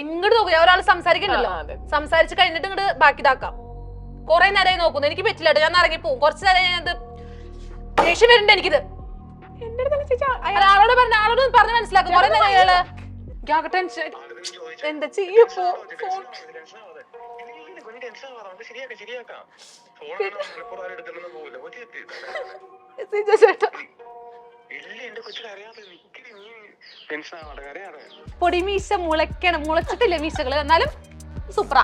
ഇങ്ങോട്ട് നോക്കുക, ഒരാൾ സംസാരിക്കണ്ടല്ലോ, സംസാരിച്ച് കഴിഞ്ഞിട്ട് ഇങ്ങോട്ട് ബാക്കി ഇതാക്കാം. കുറെ നേരമായി നോക്കുന്നു, എനിക്ക് പറ്റില്ല, ഞാൻ ഇറങ്ങി പോകും. കുറച്ച് നേരം ഞാനത് ദേഷ്യം വരുന്നുണ്ട് എനിക്കിത്. ആളോട് പറഞ്ഞ് മനസ്സിലാക്കും. കുറെ നേരം അയാള് ടെൻഷൻ എന്താ ചെയ്യപ്പോ പൊടിമീശ മുളച്ചിട്ടില്ല മീശകള്, എന്നാലും സൂപ്പറാ.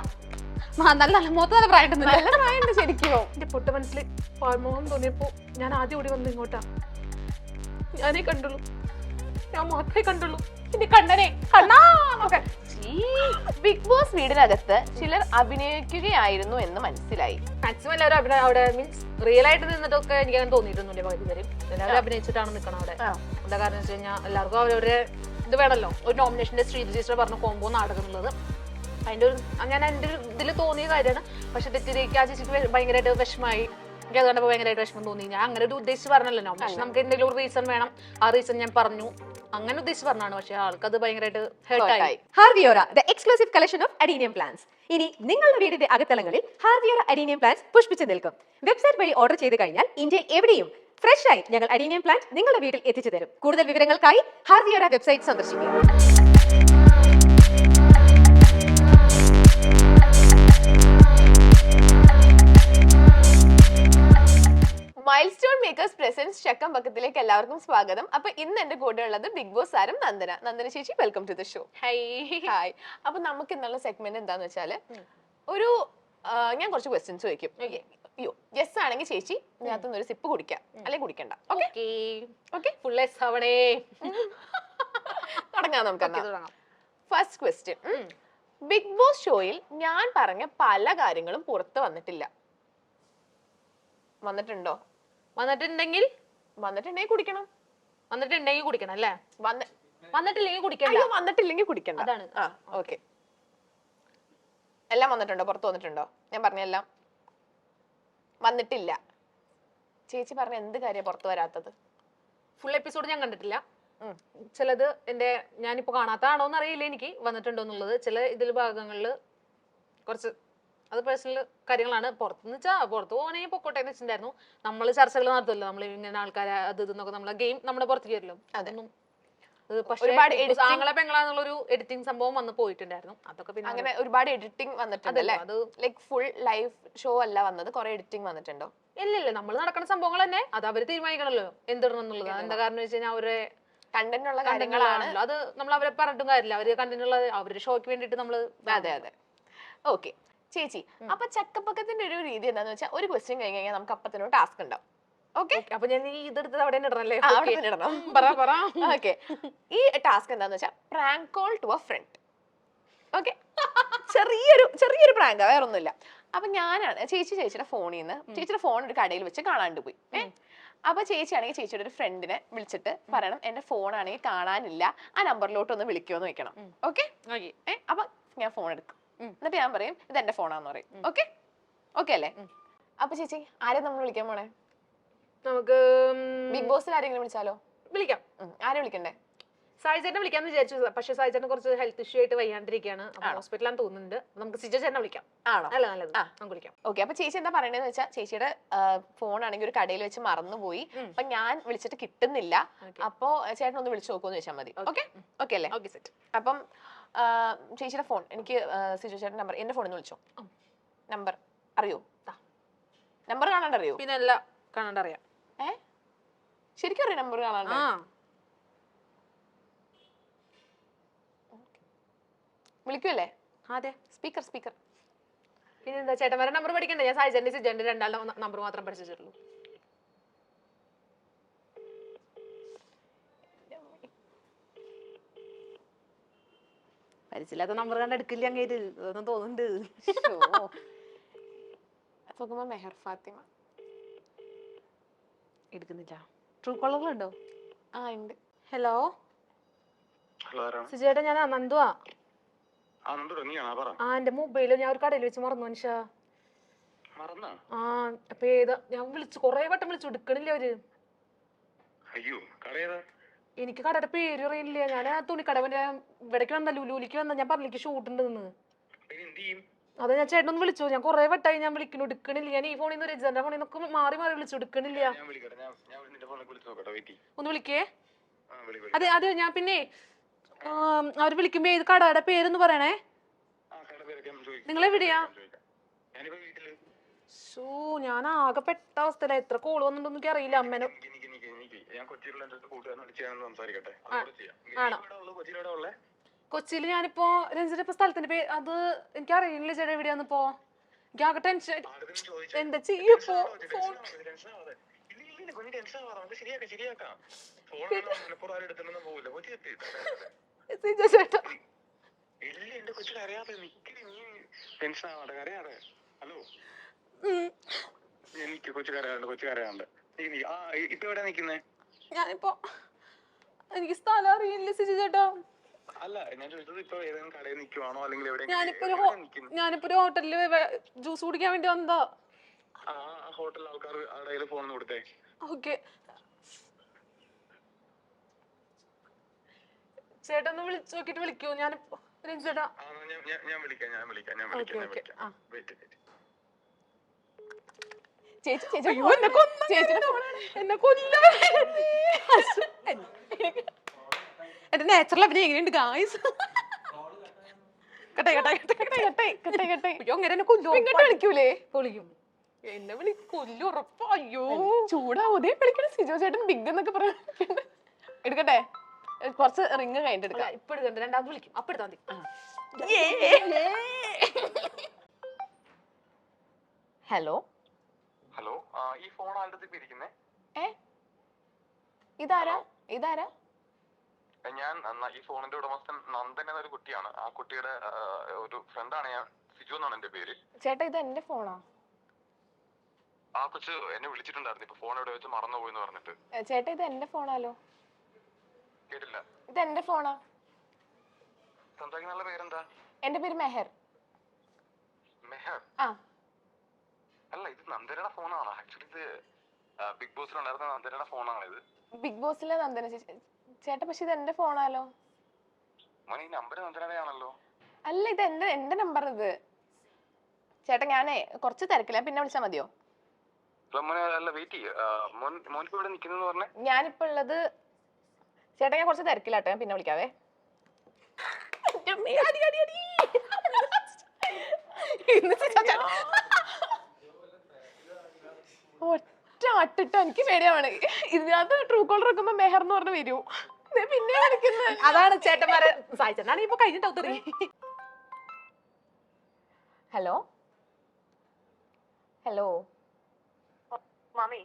നല്ല മൊത്തം നല്ല പ്രായമുണ്ട് ശരിക്കും. എന്റെ പൊട്ട് മനസ്സിൽ പാൽമോഹം തോന്നിയപ്പോ ഞാൻ ആദ്യം ഓടി വന്നു ഇങ്ങോട്ടാ. ഞാനേ കണ്ടുള്ളൂ, ഞാൻ മാത്രമേ കണ്ടുള്ളൂ എന്റെ കണ്ണനെ. ബിഗ് ബോസ് വീടിനകത്ത് ചിലർ അഭിനയിക്കുകയായിരുന്നു എന്ന് മനസ്സിലായി. മാക്സിമം എല്ലാവരും അഭിനയം അവിടെ മീൻസ് റിയൽ ആയിട്ട് നിന്നിട്ടൊക്കെ എനിക്ക് അങ്ങനെ തോന്നിയിട്ടൊന്നുമില്ല. പകുതി വരും എല്ലാവരും അഭിനയിച്ചിട്ടാണ് നിൽക്കണം അവിടെ. എന്താ കാരണം വെച്ച് കഴിഞ്ഞാൽ എല്ലാവർക്കും അവരവരുടെ ഇത് വേണമല്ലോ. ഒരു നോമിനേഷന്റെ ശ്രീ രജിസ്റ്റർ പറഞ്ഞ കോംബോ നാടകം എന്നുള്ളത് അതിന്റെ ഒരു ഞാൻ എൻ്റെ ഒരു ഇതിൽ തോന്നിയ കാര്യമാണ്. പക്ഷെ തെറ്റിലേക്ക് ആ ചേച്ചിക്ക് ഭയങ്കരമായിട്ട് വിഷമായി. എനിക്ക് അത് കണ്ടപ്പോൾ ഭയങ്കരമായിട്ട് വിഷമം തോന്നി. ഞാൻ അങ്ങനെ ഒരു ഉദ്ദേശിച്ച് പറഞ്ഞല്ലോ നോമിനേഷൻ, നമുക്ക് എന്തെങ്കിലും ഒരു റീസൺ വേണം, ആ റീസൺ ഞാൻ പറഞ്ഞു, അങ്ങനെ ഉദ്ദേശിച്ച് പറഞ്ഞാണ്. പക്ഷെ ആൾക്ക് അത് ഭയങ്കരമായിട്ട് ഹേർട്ടായി. ഹാർവിയോറ the exclusive collection of adenium plants ഇനി നിങ്ങളുടെ വീടിന്റെ അകത്തളങ്ങളിൽ ഹാർവിയോറ അഡീനിയം പ്ലാന്റ്സ് പുഷ്പിച്ചു നിൽക്കും. വെബ്സൈറ്റ് വഴി ഓർഡർ ചെയ്ത് കഴിഞ്ഞാൽ ഇന്ത്യയിൽ എവിടെയും ഫ്രഷ് ആയി ഞങ്ങൾ അഡീനിയം പ്ലാന്റ് നിങ്ങളുടെ വീട്ടിൽ എത്തിച്ചു തരും. കൂടുതൽ വിവരങ്ങൾക്കായി ഹാർവിയോറ വെബ്സൈറ്റ് സന്ദർശിക്കുക. മൈൽസ്റ്റോൺ മേക്കേഴ്സ് പ്രസൻസ് ചക്കം പക്കത്തിലേക്ക് എല്ലാവർക്കും സ്വാഗതം. അപ്പൊ ഇന്ന് എന്റെ കൂടെ ഉള്ളത് ബിഗ് ബോസ് താരം നന്ദന ചേച്ചി. Welcome to the show. Hi. അപ്പൊ നമുക്ക് എന്നുള്ള സെഗ്മെന്റ് എന്താന്ന് വെച്ചാല് ഒരു ഞാൻ കുറച്ച് ക്വസ്റ്റ്യൻസ് ചോദിക്കും. അയ്യോ യെസ് ആണെങ്കിൽ ചേച്ചി ഇതിനകത്തുനിന്ന് ഒരു സിപ്പ് കുടിക്കാം, അല്ലെങ്കിൽ കുടിക്കണ്ട. ഓക്കെ ഫുൾ എസ് ആവണേ. തുടങ്ങാം നമുക്ക്. ഫസ്റ്റ് ക്വസ്റ്റ്യൻ, ബിഗ് ബോസ് ഷോയിൽ ഞാൻ പറഞ്ഞ പല കാര്യങ്ങളും പുറത്ത് വന്നിട്ടില്ല. വന്നിട്ടുണ്ടോ? വന്നിട്ടുണ്ടെങ്കിൽ കുടിക്കണം. വന്നിട്ടുണ്ടെങ്കിൽ കുടിക്കണം അല്ലേ? വന്നിട്ടില്ലെങ്കിൽ കുടിക്കണ്ട. വന്നിട്ടില്ലെങ്കിൽ കുടിക്കണ്ട. അതാണ്. ഓക്കെ. എല്ലാം വന്നിട്ടുണ്ടോ? പുറത്ത് വന്നിട്ടുണ്ടോ? ഞാൻ പറഞ്ഞെല്ലാം വന്നിട്ടില്ല. ചേച്ചി പറഞ്ഞ എന്ത് കാര്യം പുറത്ത് വരാത്തത്? ഫുൾ എപ്പിസോഡ് ഞാൻ കണ്ടിട്ടില്ല. ചിലത് എന്റെ ഞാനിപ്പോ കാണാത്താണോന്ന് അറിയില്ല എനിക്ക് വന്നിട്ടുണ്ടോ എന്നുള്ളത്. ചില ഇതിൽ ഭാഗങ്ങളില് കുറച്ച് അത് പേഴ്സണൽ കാര്യങ്ങളാണ്. പുറത്തുനിന്ന് വെച്ചാൽ പുറത്ത് പോകണമെങ്കിൽ പൊക്കോട്ടെ എന്ന് വെച്ചിട്ടുണ്ടായിരുന്നു. നമ്മൾ ചർച്ചകൾ നടത്തുമല്ലോ, നമ്മൾ ഇങ്ങനെ ആൾക്കാരെ അത് ഇതെന്നൊക്കെ നമ്മളെ ഗെയിം നമ്മുടെ പുറത്തേക്ക് വരില്ലോ. അതൊന്നും ഒരുപാട് ആങ്ങളെ പെങ്ങളാന്നുള്ളൊരു എഡിറ്റിംഗ് സംഭവം വന്ന് പോയിട്ടുണ്ടായിരുന്നു. അതൊക്കെ പിന്നെ അങ്ങനെ ഒരുപാട് എഡിറ്റിംഗ് വന്നിട്ടുണ്ടല്ലേ? അത് ലൈക് ഫുൾ ലൈവ് ഷോ അല്ല വന്നത്, കുറെ എഡിറ്റിംഗ് വന്നിട്ടുണ്ടോ? ഇല്ല, നമ്മൾ നടക്കുന്ന സംഭവങ്ങൾ തന്നെ അത് അവര് തീരുമാനിക്കണല്ലോ എന്തിടണം എന്നുള്ളത്. എന്താ കാരണം വെച്ച് കഴിഞ്ഞാൽ അവരെ കണ്ടന്റ് ഉള്ള കാര്യങ്ങളാണല്ലോ. അത് നമ്മൾ അവരെ പറഞ്ഞിട്ടും കാര്യമില്ല. അവര് കണ്ടന്റ് ഉള്ള അവരുടെ ഷോയ്ക്ക് വേണ്ടിട്ട് നമ്മള്. അതെ. ഓക്കെ ചേച്ചി, അപ്പൊ ചക്കപ്പക്കത്തിന്റെ ഒരു രീതി എന്താന്ന് വെച്ചാൽ ഒരു ക്വസ്റ്റ്യൻ കഴിഞ്ഞ് കഴിഞ്ഞാൽ നമുക്ക് അപ്പത്തിനൊരു ടാസ്ക് ഉണ്ടാവും. ഓക്കെ, അപ്പൊ ഞാൻ ഇതെടുത്ത് അവിടെ ഇടണല്ലേ? ഇടണം. ഓക്കെ, ഈ ടാസ്ക് എന്താന്ന് വെച്ചാൽ prank call to a friend. Okay, ചെറിയൊരു പ്രാങ്ക്, വേറെ ഒന്നുമില്ല. അപ്പൊ ഞാനാണ് ചേച്ചിയുടെ ഫോണിൽ നിന്ന് ചേച്ചിയുടെ ഫോൺ ഒരു കടയിൽ വെച്ച് കാണാണ്ട് പോയി. അപ്പൊ ചേച്ചിയാണെങ്കിൽ ചേച്ചിയുടെ ഒരു ഫ്രണ്ടിനെ വിളിച്ചിട്ട് പറയണം എന്റെ ഫോണാണെങ്കിൽ കാണാനില്ല, ആ നമ്പറിലോട്ട് ഒന്ന് വിളിക്കുമെന്ന് വെക്കണം. ഓക്കെ, അപ്പൊ ഞാൻ ഫോൺ എടുക്കും, എന്നിട്ട് ഞാൻ പറയും ഇത് എന്റെ ഫോണാന്ന് പറയും. ഓക്കെ അല്ലേ? അപ്പൊ ചേച്ചി ആരെ നമ്മൾ വിളിക്കാൻ പോണേ? നമുക്ക് ബിഗ് ബോസിൽ ആരെങ്കിലും വിളിച്ചാലോ? വിളിക്കാം. ആരെ വിളിക്കണ്ടേ? സായിച്ചേട്ടനെ വിളിക്കാന്ന് വിചാരിച്ചു. പക്ഷെ സായിച്ചേട്ടൻ കുറച്ച് ഹെൽത്ത് ഇഷ്യൂ ആയിട്ട് വയ്യാണ്ടിരിക്കുകയാണ്, ഹോസ്പിറ്റലാന്ന് തോന്നുന്നുണ്ട്. നമുക്ക് സിജോ ചേട്ടനെ വിളിക്കാം. ആണോ? നല്ലത്. നമുക്ക് വിളിക്കാം. ഓക്കെ, അപ്പൊ ചേച്ചി എന്താ പറയണെന്ന് വെച്ചാൽ ചേച്ചിയുടെ ഫോൺ ആണെങ്കിൽ ഒരു കടയിൽ വെച്ച് മറന്നുപോയി. അപ്പൊ ഞാൻ വിളിച്ചിട്ട് കിട്ടുന്നില്ല. അപ്പൊ ചേട്ടൻ ഒന്ന് വിളിച്ചു നോക്കുമെന്ന് വെച്ചാൽ മതി. ഓക്കെ അല്ലേ? Okay, set. അപ്പം ചേച്ചിയുടെ ഫോൺ എനിക്ക് സിജോ ചേട്ടൻ നമ്പർ എന്റെ ഫോണിൽ നിന്ന് വിളിച്ചോ. നമ്പർ അറിയോ? നമ്പർ കാണാണ്ട് അറിയോ? പിന്നെ എല്ലാം കാണാണ്ട് അറിയാം. ശരിക്കും അറിയാം നമ്പർ കാണാണ്ട്? വിളിക്കുമല്ലേ? അതെ. സ്പീക്കർ. പിന്നെ എന്താ ചേട്ടന്മാരുടെ നമ്പർ പഠിക്കണ്ടേ? ഞാൻ സായിച്ചേട്ടന്റെ സിജോന്റെ രണ്ടാളുടെ നമ്പർ മാത്രം പഠിച്ചിട്ടുള്ളൂ. പരിചയമില്ലാത്ത നമ്പർ കണ്ട് എടുക്കില്ല അങ്ങേര്, അതൊന്നും തോന്നുന്നുണ്ട്. മെഹർ ഫാത്തിമ എടുക്കുന്നില്ല. ട്രൂ കോളറുണ്ടോ? ഉണ്ട്. ഹലോ സിജേട്ടാ, ഞാൻ നന്ദുവാ. എന്റെ മൊബൈല് ഞാൻ ഒരു കടയിൽ വെച്ച് മറന്നു മനുഷ്യ. അപ്പൊ ഏതാ ഞാൻ വിളിച്ചു, കൊറേ വട്ടം വിളിച്ചു, എടുക്കണില്ല അവര്. എനിക്ക് കടയുടെ പേര് അറിയില്ല. ഞാൻ ആ തുണിക്കടവന്റെ ഇവിടേക്ക് വന്ന ലുലുലിക്ക് വന്ന ഞാൻ പറഞ്ഞിലേക്ക് ഷൂട്ട് ഉണ്ടെന്ന്. അതെ ഞാൻ ചേട്ടനൊന്ന് വിളിച്ചു. ഞാൻ കുറെ വട്ടായി ഞാൻ വിളിക്കുന്നു, എടുക്കണില്ല. ഞാൻ ഈ ഫോണിൽ നിന്ന് രജിന്റെ ഫോണിൽ നിന്നൊക്കെ മാറി മാറി വിളിച്ചു, എടുക്കണില്ല. ഒന്ന് വിളിക്കേ. അതെ അതെ ഞാൻ പിന്നെ അവര് വിളിക്കുമ്പോ ഏത് കടയുടെ പേരൊന്ന് പറയണേ. നിങ്ങൾ എവിടെയാ? ഞാൻ ആകെ പെട്ട അവസ്ഥയില. എത്ര കോള് വന്നിട്ടൊന്നും എനിക്ക് അറിയില്ല. അമ്മേനെ ആണോ? കൊച്ചിയിൽ ഞാനിപ്പോ രഞ്ജിന്റെ ഇപ്പൊ സ്ഥലത്തിന്റെ പേര് അത് എനിക്ക് അറിയില്ല ചേട്ടാ. എവിടെയാന്നിപ്പോ എനിക്ക് ആകെ ടെൻഷൻ. എന്താ ചെയ്യപ്പോ? ചേട്ടാ ഞാനിപ്പോ എനിക്ക് സ്ഥലം അറിയില്ല സിജു ചേട്ടാ. ഞാനിപ്പോ ഒരു ഹോട്ടലില് ജ്യൂസ് കുടിക്കാൻ വേണ്ടി വന്നതാ. ഓക്കെ ചേട്ടാ ഒന്ന് വിളിച്ചു നോക്കിട്ട് വിളിക്കൂ. ഞാനിപ്പോ ചേട്ടാ ചേച്ചി ചേച്ചി എന്നെ കൊല്ല. എന്റെ നാച്ചുറൽ അഭിനയം എങ്ങനെയുണ്ട് ഗായ്സ്? വിളിക്കൂലേ? പൊളിക്കും. എന്നെ കൊല്ലു ഉറപ്പാ. അയ്യോ ചൂടാവൂതേ വിളിക്കണം. സിജോ ചേട്ടൻ ബിഗ് എന്നൊക്കെ പറയാ. എടുക്കട്ടെ, കുറച്ച് റിങ് കഴിഞ്ഞിട്ട് എടുക്കാം. ഇപ്പൊ എടുക്കണ്ട, രണ്ടാമത് വിളിക്കും. അപ്പൊ എടുത്താൽ മതി. ഹലോ ഹലോ, ഈ ഫോൺ ആരുടെ ഇരിക്കുന്നേ? ഇതാരാ? ഇതാരാ? ഞാൻ ഈ ഫോണിന്റെ ഉടമസ്ഥൻ നന്ദൻ എന്നൊരു കുട്ടിയാണ്. ആ കുട്ടിയുടെ ഒരു ഫ്രണ്ടാണ് ഞാൻ. സിജു എന്നാണ് എന്റെ പേര്. ചേട്ടാ ഇത് എന്റെ ഫോണാ. ആ കൊച്ച് എന്നെ വിളിച്ചിട്ടുണ്ടായിരുന്നു. ഇപ്പൊ ഫോൺ എവിടെ വെച്ച് മറന്നുപോയെന്ന് പറഞ്ഞിട്ട്. ചേട്ടാ ഇത് എന്റെ ഫോണാലോ? കേട്ടില്ല. ഇത് എന്റെ ഫോണാ. സംസാരിക്കുന്ന പേരെന്താ? എന്റെ പേര് മെഹർ. മെഹർ? ആ അല്ല, ഇത് നന്ദനയുടെ ഫോണാണ്. ആക്ച്വലി ഇത് ബിഗ് ബോസിലുണ്ടായിരുന്ന നന്ദനയുടെ ഫോണാണ് ഇത്. ബിഗ് ബോസിലെ നന്ദന ചേട്ടാ. പക്ഷെ ഇത് എന്റെ ഫോണാലോ? മോനെ ഈ നമ്പർ നന്ദനയുടെ ആണല്ലോ. അല്ല ഇത് എന്റെ നമ്പർ. ഇത് ചേട്ടാ ഞാനേ കുറച്ച് തിരക്കില്ല, പിന്നെ വിളിച്ചാ മതിയോ? അല്ല വെയിറ്റ് ചെയ്യ. മോനിപ്പോ ഇവിടെ നിൽക്കുന്നെന്ന് പറഞ്ഞേ? ഞാനിപ്പോ ഉള്ളത് ചേട്ടാ ഞാൻ കുറച്ച് തിരക്കില്ലാട്ടോ, ഞാൻ പിന്നെ വിളിക്കാവേ. ഒറ്റ അട്ടിട്ടോ എനിക്ക് പേടിയാണ്. ഇതിനകത്ത് ട്രൂ കോളർ വെക്കുമ്പോ മെഹർ എന്ന് പറഞ്ഞ് വരൂ. പിന്നെ വിളിക്കുന്നത് അതാണ് ചേട്ടന്മാരെ സഹായിച്ചാണ് ഇപ്പൊ കഴിഞ്ഞിട്ടാവും. ഹലോ ഹലോ മാമി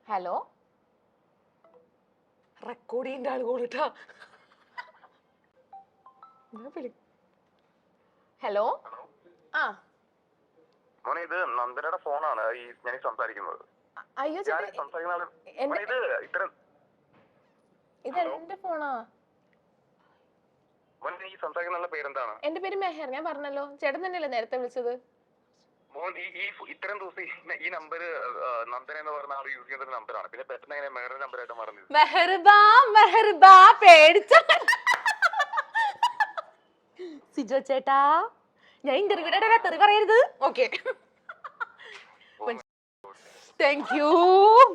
ഹലോ റെക്കോർഡ് ചെയ്യേണ്ട ആൾ കൂടിട്ടാ. ഹലോ. ആ മോനെ ഇത് നന്ദനയുടെ ഫോണാണ് ഈ ഞാൻ സംസാരിക്കുന്നത്. അയ്യോ ഇത് എന്റെ ഫോണാ. ഈ സംസാരിക്കുന്ന പേരെന്താണ്? എന്റെ പേര് മെഹർ. ഞാൻ പറഞ്ഞല്ലോ, ചേട്ടൻ തന്നെയല്ലേ നേരത്തെ വിളിച്ചത്? മോൻ ഈ ഇത്രയും ദിവസം ഈ നമ്പർ നന്ദന എന്ന് പറഞ്ഞ ആൾ യൂസ് ചെയ്യുന്ന നമ്പറാണ്. പിന്നെ പെട്ടെന്ന് എങ്ങനെ മെഹറിന്റെ നമ്പറായിട്ട് മാറുന്നത്? മെഹർബാ പേടിച്ച സിജോ ചേട്ടാ. ഞാൻ ഇന്റർവ്യൂടെ തെറി പറയരുത്. ഓക്കെ താങ്ക് യു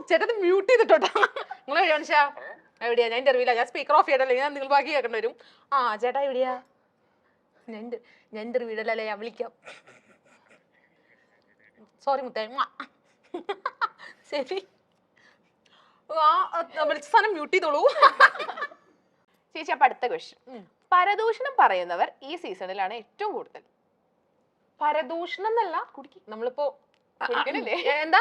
ചേട്ടാ. മ്യൂട്ട് ചെയ്തിട്ടോട്ടാ. നിങ്ങൾ എവിടെയാ മനുഷ്യ? എവിടെയാ? ഞാൻ ഇന്റർവ്യൂല. ഞാൻ സ്പീക്കർ ഓഫ് ചെയ്യട്ടല്ലേ, ഞാൻ നിങ്ങൾ ബാക്കി കേൾക്കേണ്ടി വരും. ആ ചേട്ടാ എവിടെയാ? ഞാൻ ഇന്റർവ്യൂടല്ലേ, ഞാൻ വിളിക്കാം. സോറി മുത്തേ. ശരി വിളിച്ച സാധനം മ്യൂട്ട് ചെയ്തോളൂ. ചേച്ചി അപ്പൊ അടുത്ത ക്വസ്റ്റ്യൻ. പരദൂഷണം പറയുന്നവർ ഈ സീസണിലാണ് ഏറ്റവും കൂടുതൽ. പരദൂഷണം എന്നല്ല, നമ്മളിപ്പോ കുടിക്കണില്ലേ? എന്താ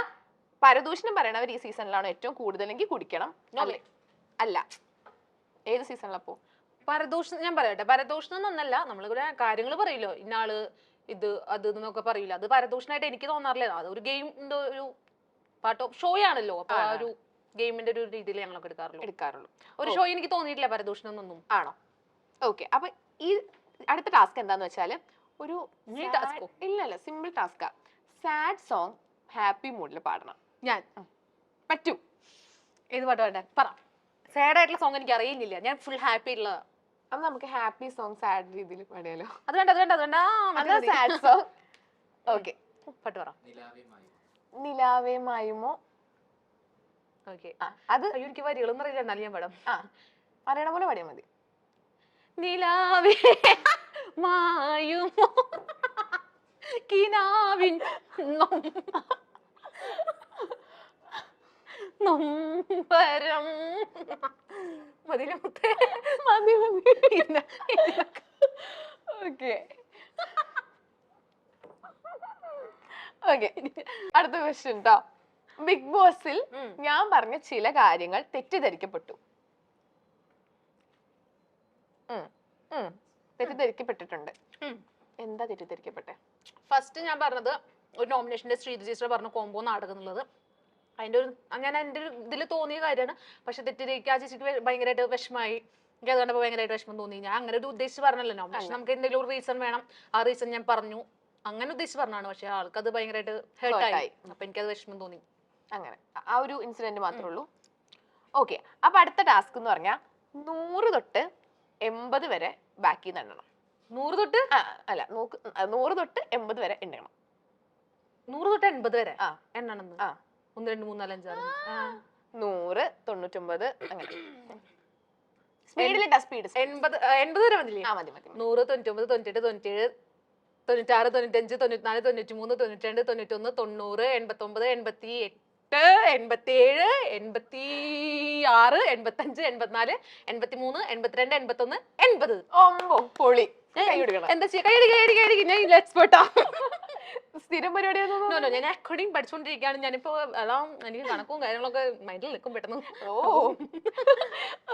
പരദൂഷണം പറയണവർ ഈ സീസണിലാണ് ഏറ്റവും കൂടുതലെങ്കിൽ കുടിക്കണം. അല്ല ഏത് സീസണിലപ്പോ? പരദൂഷണം ഞാൻ പറയട്ടെ. പരദൂഷണം എന്നല്ല, നമ്മളിവിടെ കാര്യങ്ങൾ പറയില്ലോ, ഇന്നാള് ഇത് അത് എന്നൊക്കെ പറയില്ല. അത് പരദൂഷണമായിട്ട് എനിക്ക് തോന്നാറില്ല. അത് ഒരു ഗെയിം ഒരു പാർട്ട് ഓഫ് ഷോ ആണല്ലോ. അപ്പൊ ആ ഒരു ഗെയിമിന്റെ ഒരു രീതിയിൽ ഞങ്ങളൊക്കെ എടുക്കാറുള്ളൂ. ഒരു ഷോ എനിക്ക് തോന്നിയിട്ടില്ല പരദൂഷണം എന്നൊന്നും. ആണോ? ഓക്കെ. അപ്പൊ ഈ അടുത്ത ടാസ്ക് എന്താന്ന് വെച്ചാല് ഒരു ഇല്ലല്ല സിമ്പിൾ ടാസ്കാ. സാഡ് സോങ് ഹാപ്പി മൂഡിൽ പാടണം. ഞാൻ പറ്റൂ? ഏത് പാട്ട് പാടാൻ പറ. സാഡ് ആയിട്ടുള്ള സോങ് എനിക്ക് അറിയുന്നില്ല, ഞാൻ ഫുൾ ഹാപ്പി ഉള്ളതാ. അപ്പൊ നമുക്ക് ഹാപ്പി സോങ് സാഡ് രീതിയിൽ പാടിയാലോ? അത് വേണ്ട അത് വേണ്ട അത് വേണ്ട. അതാ സാഡ് സോങ്. ഓക്കെ, പാട്ട് പറ. നിലാവേ മായുമോ. ഓക്കെ, അത് അയ്യോ എനിക്ക് വരികളൊന്നും അറിയില്ല, എന്നാലും ഞാൻ പാടാം. അറിയണ പോലെ പാടിയാൽ മതി. നിലാവേ മായുമോ കിനാവിൻ നൊമ്പരം. മതിലമുത്തേ മതി മതി. ഓക്കെ ഓക്കെ, അടുത്ത ക്വസ്റ്റ്യൻ ട്ടോ. ബിഗ് ബോസിൽ ഞാൻ പറഞ്ഞ ചില കാര്യങ്ങൾ തെറ്റിദ്ധരിക്കപ്പെട്ടു. തെറ്റിദ്ധരിക്കപ്പെട്ടിട്ടുണ്ട്. എന്താ തെറ്റിദ്ധരിക്കപ്പെട്ടെ? ഫസ്റ്റ് ഞാൻ പറഞ്ഞത് ഒരു നോമിനേഷന്റെ ശ്രീജിസ്റ്റർ പറഞ്ഞ കോംബോ നാടകം എന്നുള്ളത്. അതിന്റെ ഒരു ഞാൻ എൻ്റെ ഒരു ഇതിൽ തോന്നിയ കാര്യമാണ്. പക്ഷെ തെറ്റിദ്ധരിക്കുക, ആ ചേച്ചിക്ക് ഭയങ്കരമായിട്ട് വിഷമായി. എനിക്ക് അത് കണ്ടപ്പോൾ ഭയങ്കരമായിട്ട് വിഷമം തോന്നി. ഞാൻ അങ്ങനെ ഒരു ഉദ്ദേശിച്ച് പറഞ്ഞല്ലോ, നോമിനേഷൻ നമുക്ക് എന്തെങ്കിലും ഒരു റീസൺ വേണം, ആ റീസൺ ഞാൻ പറഞ്ഞു, അങ്ങനെ ഉദ്ദേശിച്ച് പറഞ്ഞാണ്. പക്ഷെ ആൾക്ക് അത് ഭയങ്കരമായിട്ട് ഹേർട്ടായി. അപ്പൊ എനിക്കത് വിഷമം തോന്നി. അങ്ങനെ ആ ഒരു ഇൻസിഡന്റ് മാത്രമേ ഉള്ളൂ. ഓക്കെ, അപ്പൊ അടുത്ത ടാസ്ക് എന്ന് പറഞ്ഞാൽ 100 തൊട്ട് 80 വരെ ബാക്കി എണ്ണണം. 100 തൊട്ട് അല്ല 100 തൊട്ട് 80 വരെ എണ്ണണം. 100 തൊട്ട് 80 വരെ എണ്ണണെന്ന്. 1 2 3 4 5 6 100 99 അങ്ങനെ സ്പീഡിലിട്ടാ. സ്പീഡ് 80 വരെ മതില്ലേ? മതി മതി. 100 99 98 97 96 95 94 93 92 91 90 89 88 87 86 85 84 83 82 81 80. ഓമ്പോ പൊളി. എന്താ ചെയ്യാ? ഞാൻ എക്സ്പെർട്ടാ. സ്ഥിരം പരിപാടിയാണോ? ഞാൻ അക്കൗണ്ടിങ് പഠിച്ചുകൊണ്ടിരിക്കുകയാണ്. ഞാനിപ്പോ എല്ലാം എനിക്ക് കണക്കും കാര്യങ്ങളൊക്കെ മൈൻഡിൽ നിൽക്കും പെട്ടെന്ന്.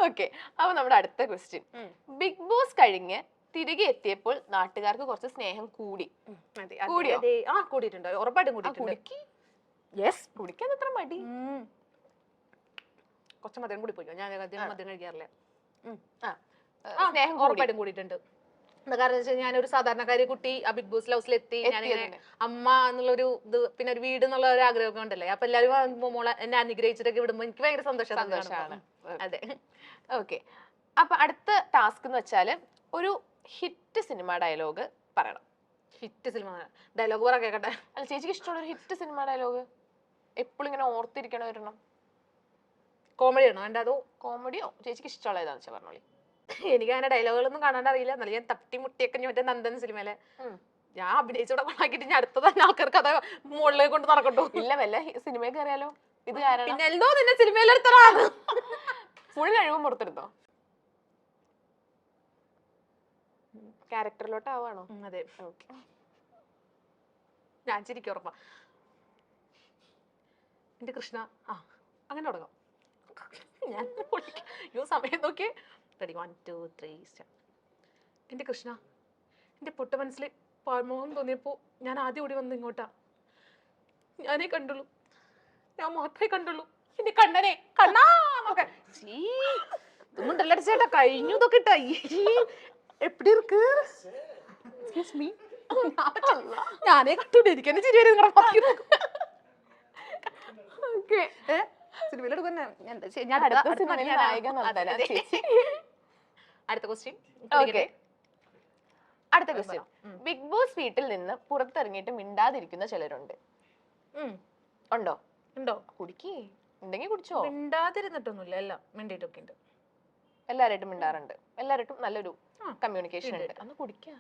ഓക്കെ, അപ്പൊ നമ്മുടെ അടുത്ത ക്വസ്റ്റ്യൻ. ബിഗ് ബോസ് കഴിഞ്ഞ് തിരികെ എത്തിയപ്പോൾ നാട്ടുകാർക്ക് കുറച്ച് സ്നേഹം കൂടി. കൂടിയോ? കൂടിയിട്ടുണ്ട്, ഉറപ്പായിട്ടും കൂടിയിട്ടുണ്ട്. യെസ്, കുടിക്കാൻ എത്ര മടി. കുറച്ച് മദ്യം കൂടി പോയി. ഞാൻ മദ്യം കഴിക്കാറില്ല. സ്നേഹം ഉറപ്പായിട്ടും കൂടിയിട്ടുണ്ട്. കാരണം വെച്ചാൽ ഞാനൊരു സാധാരണക്കാരി കുട്ടി ആ ബിഗ് ബോസ് ഹൗസിലെത്തി. ഞാനിങ്ങനെ അമ്മ എന്നുള്ളൊരു ഇത്, പിന്നെ ഒരു വീട് എന്നുള്ള ഒരു ആഗ്രഹമൊക്കെ ഉണ്ടല്ലേ. അപ്പൊ എല്ലാവരും മോളെ എന്നെ അനുഗ്രഹിച്ചിട്ടൊക്കെ വിടുമ്പോ എനിക്ക് ഭയങ്കര സന്തോഷമാണ്. അതെ, ഓക്കെ. അപ്പൊ അടുത്ത ടാസ്ക് എന്ന് വെച്ചാല് ഒരു ഹിറ്റ് സിനിമ ഡയലോഗ് പറയണം. ഹിറ്റ് സിനിമ ഡയലോഗ് പറ കേക്കട്ടെ. അല്ല, ചേച്ചിക്ക് ഇഷ്ടമുള്ള ഒരു ഹിറ്റ് സിനിമ ഡയലോഗ് എപ്പോഴും ഇങ്ങനെ ഓർത്തിരിക്കണ ഒരെണ്ണം. കോമഡി ആണോ വേണ്ട അതോ കോമഡിയോ? ചേച്ചിക്ക് ഇഷ്ടമുള്ള ഏതാന്ന് വെച്ചാൽ പറഞ്ഞോളി. എനിക്ക് അങ്ങനെ ഡയലോഗുകളൊന്നും കാണാണ്ട് അറിയില്ല. എന്നാലും ഞാൻ തട്ടിമുട്ടിയൊക്കെ മറ്റേ നന്ദൻ സിനിമയിലെ ഞാൻ അഭിനയിച്ചോടെ കൊണ്ടാക്കിട്ട് ഞാൻ അടുത്ത തന്നെ ആൾക്കാർക്ക് അത് മുകളിലേക്ക് കൊണ്ട് നടക്കട്ടോ. ഇല്ല, വല്ല സിനിമയൊക്കെ അറിയാലോ. ഇത് കാരണം പിന്നെ എന്തോ നിന്നെ സിനിമയിലെടുത്തതാണ്. ഫുൾ കഴിവും പുറത്തെടുത്തോ? ക്യാരക്ടറിലോട്ട് ആവാണോ? അതെ, ഞാൻ ചിരിക്കും ഉറപ്പാ. എന്റെ കൃഷ്ണ അങ്ങനെ തുടങ്ങാം. ഞാൻ സമയം നോക്കി. റെഡി 1 2 3 എന്റെ കൃഷ്ണ, എന്റെ പൊട്ട മനസ്സിൽ പാഴ്മോഹം തോന്നിയപ്പോ ഞാൻ ആദ്യം ഓടി വന്ന് ഇങ്ങോട്ടാ. ഞാനേ കണ്ടുള്ളൂ, ഞാൻ മാത്രമേ കണ്ടുള്ളൂ എന്റെ കണ്ണനെ. കണ്ണാ ഒന്നും ചേട്ടാ കഴിഞ്ഞു ഇതൊക്കെ ഇട്ടാ. എപ്പടി ഇருக்கு? എക്സ്ക്യൂസ് മീ, ഞാനേ കണ്ടു. എനിക്ക് എന്നെ ചിരി വരും. അടുത്ത ക്വസ്റ്റ്യൻ. ബിഗ് ബോസ് വീട്ടിൽ നിന്ന് പുറത്തിറങ്ങിയിട്ട് മിണ്ടാതിരിക്കുന്ന ചിലരുണ്ട്. ഉണ്ടോ? ഉണ്ടോ? കുടിക്കേ, ഉണ്ടെങ്കിൽ കുടിച്ചോ. മിണ്ടാതിരുന്നിട്ടൊന്നുമില്ല, എല്ലാം മിണ്ടിയിട്ടൊക്കെ ഉണ്ട്. എല്ലാരായിട്ടും മിണ്ടാറുണ്ട്. എല്ലാരായിട്ടും നല്ലൊരു കമ്മ്യൂണിക്കേഷൻ ഉണ്ട്. അന്ന് കുടിക്കാ.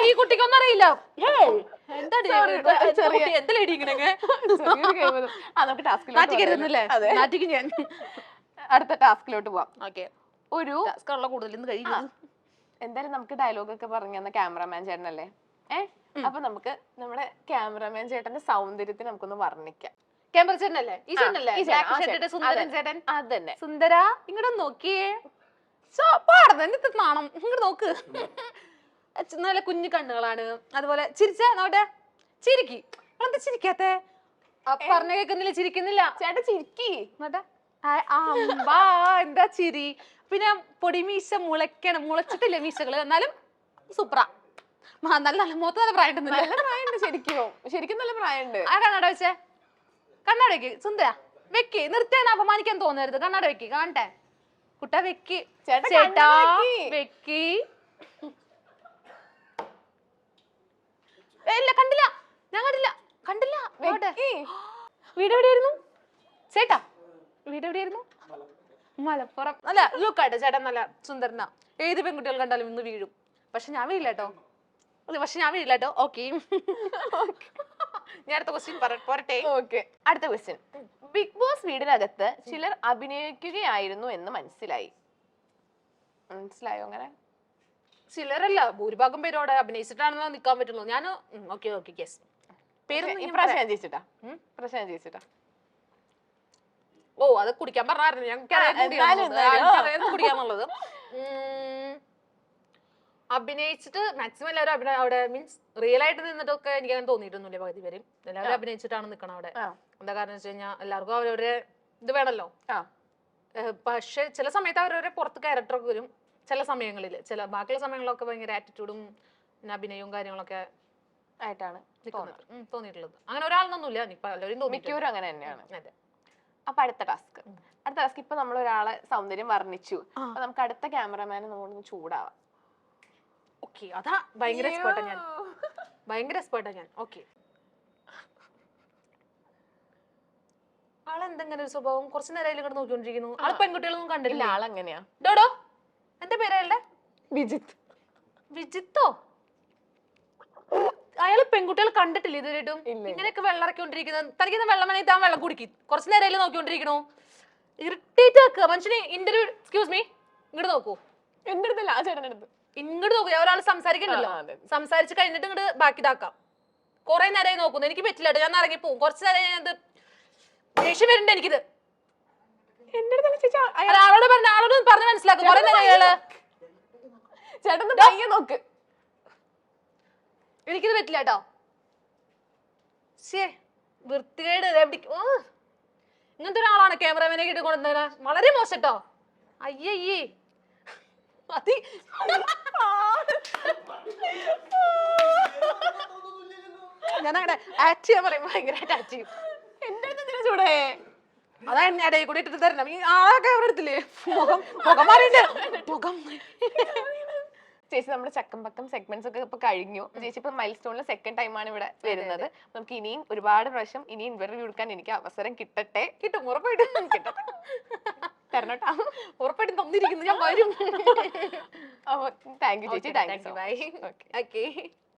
ഈ കുട്ടിക്കൊന്നും അറിയില്ല. അടുത്ത ടാസ്കിലോട്ട് പോവാം. ഒരു കൂടുതൽ എന്തായാലും നമുക്ക് ഡയലോഗ് ഒക്കെ പറഞ്ഞു ക്യാമറാമാൻ ചേട്ടനല്ലേ. അപ്പൊ നമുക്ക് നമ്മുടെ ക്യാമറാമാൻ ചേട്ടന്റെ സൗന്ദര്യത്തിന് നമുക്കൊന്ന് വർണ്ണിക്കാം. ക്യാമറ ചേട്ടനല്ലേ? ഈ ചേട്ടനല്ലേ? സുന്ദരൻ ചേട്ടൻ. അതന്നെ. സുന്ദര ഇങ്ങോട്ട് നോക്കിയേ. പാടുന്ന നാണം ഇങ്ങോട്ട് നോക്ക്. നല്ല കുഞ്ഞു കണ്ണുകളാണ്. അതുപോലെ ചിരിച്ച നോട്ടെ, ചിരിക്കി. എന്താ ചിരിക്കാത്തെ? പറഞ്ഞ കേൾക്കുന്നില്ല, ചിരിക്കുന്നില്ല. ചേട്ടാ ചിരിക്കി. എന്താ ചിരി? പിന്നെ പൊടിമീശ മുളച്ചിട്ടില്ല മീശകള്, എന്നാലും സൂപ്പറാ. നല്ല മുഖത്ത് നല്ല പ്രായം. നല്ല പ്രായമുണ്ട് ശരിക്കും. ശരിക്കും നല്ല പ്രായമുണ്ട്. ആ കണ്ണാട വെച്ചേ, കണ്ണാട വെക്ക്. സുന്ദര വെക്കി നിർത്താൻ അപമാനിക്കാൻ തോന്നരുത്. കണ്ണാട വെക്കി കാണട്ടെ. കുട്ട വെക്കി. ചേട്ടാ, ചേട്ടാ കണ്ണട വെക്കി. വെക്കി. ഇല്ല കണ്ടില്ല, ഞാൻ കണ്ടില്ല, കണ്ടില്ല. വെക്കി. വീട് എവിടെയായിരുന്നു ചേട്ടാ? വീട് എവിടെയായിരുന്നു? മലപ്പുറം. അല്ല ലുക്കാട്ടെ ചേട്ടൻ നല്ല സുന്ദരനാ. ഏത് പെൺകുട്ടികൾ കണ്ടാലും ഇന്ന് വീഴും. പക്ഷെ ഞാൻ വീഴില്ല കേട്ടോ. ഓക്കെ. ഞാൻ അടുത്ത ക്വസ്റ്റ്യൻ പോരട്ടെ. ഓക്കെ, അടുത്ത ക്വസ്റ്റ്യൻ. ബിഗ് ബോസ് വീടിനകത്ത് ചിലർ അഭിനയിക്കുകയായിരുന്നു എന്ന് മനസ്സിലായോ അങ്ങനെ? ചിലരല്ല, ഭൂരിഭാഗം പേരും അവിടെ അഭിനയിച്ചിട്ടാണെന്നോ നിക്കാൻ പറ്റുള്ളൂ. ഞാൻ ഓക്കെ യെസ്. പേരൊന്നും ഞാൻ പ്രശ്നം ചേച്ചിട്ടാ. ഓ അത് കുടിക്കാൻ പറഞ്ഞായിരുന്നു. ഞങ്ങൾക്ക് കുടിക്കാന്നുള്ളത്. അഭിനയിച്ചിട്ട് മാക്സിമം എല്ലാവരും അവിടെ മീൻസ് റിയൽ ആയിട്ട് നിന്നിട്ടൊക്കെ എനിക്ക് അങ്ങനെ തോന്നിയിട്ടൊന്നുമില്ല. പകുതി പേരും എല്ലാവരും അഭിനയിച്ചിട്ടാണ് നിക്കണം അവിടെ. എന്താ കാരണം വെച്ച് കഴിഞ്ഞാൽ എല്ലാവർക്കും അവരവരെ ഇത് വേണമല്ലോ. പക്ഷെ ചില സമയത്ത് അവരവരെ പുറത്ത് ക്യാരക്ടറൊക്കെ വരും. ചില സമയങ്ങളിൽ, ബാക്കിയുള്ള സമയങ്ങളിലൊക്കെ ഭയങ്കര ആറ്റിറ്റ്യൂഡും പിന്നെ അഭിനയവും കാര്യങ്ങളൊക്കെ ആയിട്ടാണ് തോന്നിയിട്ടുള്ളത്. അങ്ങനെ ഒരാളൊന്നുമില്ല, എല്ലാവരും മിക്കവരും അങ്ങനെ തന്നെയാണ്. അതെ. അപ്പൊ അടുത്ത ടാസ്ക് ഇപ്പൊ നമ്മൾ ഒരാളെ സൗന്ദര്യം വർണ്ണിച്ചു. അപ്പൊ നമുക്ക് അടുത്ത ക്യാമറമാനെ നമ്മളൊന്ന് ചൂടാവാം. ഓക്കെ, അതാ ഭയങ്കര എക്സ്പേർട്ടാ ഞാൻ. ഓക്കെ, ആളെന്തെങ്ങനെ ഒരു സ്വഭാവം? കുറച്ചു നേരം ഇങ്ങോട്ട് നോക്കിക്കൊണ്ടിരിക്കുന്നു. ആള് പെൺകുട്ടികളൊന്നും കണ്ടില്ല. ആളെങ്ങനെയാ? ഡോഡോ എന്റെ പേരല്ലേ? വിജിത്തോ? അയാള് പെൺകുട്ടികൾ കണ്ടിട്ടില്ല ഇതുവരെയായിട്ടും. ഇങ്ങനെയൊക്കെ വെള്ളം ഇറക്കിക്കൊണ്ടിരിക്കുന്നത്. തനിക്ക് വെള്ളം വേണമെങ്കിൽ താൻ വെള്ളം കുടിക്കി. കുറച്ചു നേരം നോക്കിക്കൊണ്ടിരിക്കണു. ഇറിറ്റേറ്റ് ആക്കുക മനുഷ്യനെ. ഇന്റർവ്യൂ എക്സ്ക്യൂസ് മീ, ഇങ്ങോട്ട് നോക്കൂ. എന്റെ അടുത്തല്ല, ആ ചേട്ടൻ്റെ അടുത്ത്. ഇങ്ങോട്ട് നോക്കൂ. ഒരാൾ സംസാരിക്കണ്ടല്ലോ, സംസാരിച്ച് കഴിഞ്ഞിട്ട് ഇങ്ങോട്ട് ബാക്കി ഇതാക്കാം. കുറെ നേരമായി നോക്കുന്നു. എനിക്ക് പറ്റില്ല കേട്ടോ, ഞാൻ ഇറങ്ങി പോകും. കുറച്ചു നേരം ഞാൻ ദേഷ്യം വരുന്നുണ്ട് എനിക്കിത്. എന്റെ അടുത്തല്ല ചേച്ചി, ആളോട് പറഞ്ഞ് മനസ്സിലാക്കും. കുറെ നേരം അയാള് ചേട്ടൻ പയ്യെ നോക്ക്. എനിക്കിത് പറ്റില്ല കേട്ടോ. ശേ വൃത്തികേട്. ഇങ്ങനത്തെ ഒരാളാണ് ക്യാമറമാനെ കിട്ടി കൊണ്ടുവന്ന. വളരെ മോശം കേട്ടോ. അയ്യേ മതി. ഞാൻ അങ്ങനെ ആക്ട് ചെയ്യാൻ പറയുമ്പോ ഭയങ്കരമായിട്ട് ആക്ട് ചെയ്യും. എന്റെ അടുത്ത് ചൂടേ. അതാ എന്നെ ഇടയിൽ കൂടി ഇട്ടിട്ട് തരണം. ഈ ആളൊക്കെ അവിടെ എടുത്തില്ലേ, മുഖം മാറിണ്ട്. ചേച്ചി നമ്മുടെ ചക്കം പക്കം സെഗ്മെന്റ്സ് ഒക്കെ ഇപ്പൊ കഴിഞ്ഞു. ചേച്ചി ഇപ്പൊ മൈൽ സ്റ്റോണിൽ സെക്കൻഡ് ടൈമാണ് ഇവിടെ വരുന്നത്. നമുക്ക് ഇനിയും ഒരുപാട് പ്രാവശ്യം ഇനി ഇന്റർവ്യൂ എടുക്കാൻ എനിക്ക് അവസരം കിട്ടട്ടെ. കിട്ടും, ഉറപ്പായിട്ടും കിട്ടും. തരണട്ടാ, ഉറപ്പായിട്ടും തന്നിരിക്കുന്നു. ഞാൻ വരും. അപ്പൊ താങ്ക് യു ചേച്ചി. Thank you. ബൈ. ഓക്കെ.